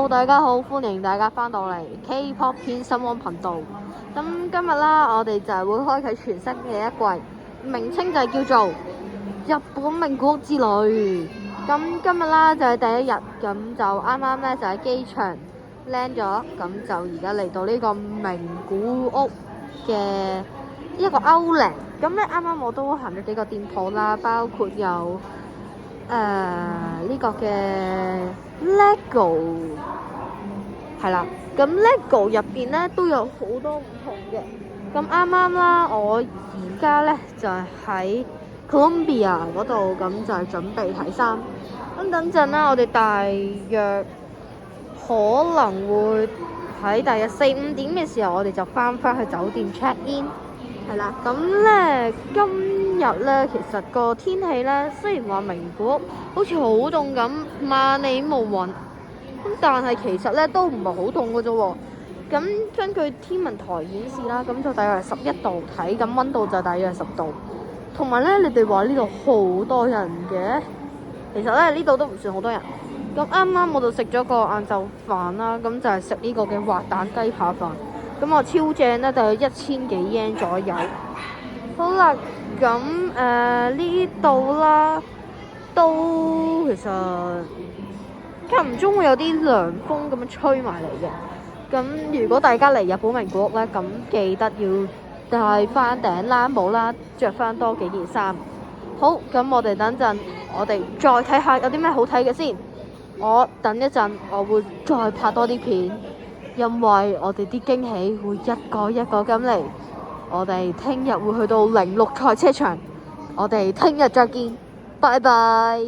Hello，大家好，歡迎大家翻到嚟 K-pop 偏心安頻道。咁今日啦，我哋就係會開啟全新嘅一季，名稱就係叫做日本名古屋之旅。咁今日啦就係第一日，咁就啱啱咧就喺機場 land 咗，咁就而家嚟到呢個名古屋嘅一個歐領。咁咧啱啱我都行咗幾個店鋪啦，包括有呢個嘅 LEGO 係啦，咁 LEGO 入邊咧都有好多唔同嘅。咁啱啱啦，我而家咧就係喺 Columbia 嗰度，咁就係準備睇衫。咁等陣啦，我哋大約可能會喺大約4-5點嘅時候，我哋就翻去酒店 check in。係啦，咁咧今日咧其實個天氣咧雖然話名古屋好似好凍咁，萬里無雲，咁但係其實咧都唔係好凍嘅啫喎。咁根據天文台顯示啦，咁就大約係11度，體感溫度就大約係10度。同埋咧，你哋話呢度好多人嘅，其實咧呢度都唔算好多人。咁啱啱我就食咗個晏晝飯啦，咁就係食呢個嘅滑蛋雞扒飯。咁我超正咧，就有1000幾yen左右。好啦，咁呢度啦，都其實間唔中會有啲涼風咁樣吹埋嚟嘅。咁如果大家嚟日本名古屋咧，咁記得要戴翻頂冷帽啦，着翻多幾件衫。好，咁我哋等陣，我哋再睇下有啲咩好睇嘅先。我等一陣，我會再拍多啲片。因為我哋啲驚喜會一個一個咁嚟，我哋聽日會去到06賽車場，我哋聽日再見，拜拜。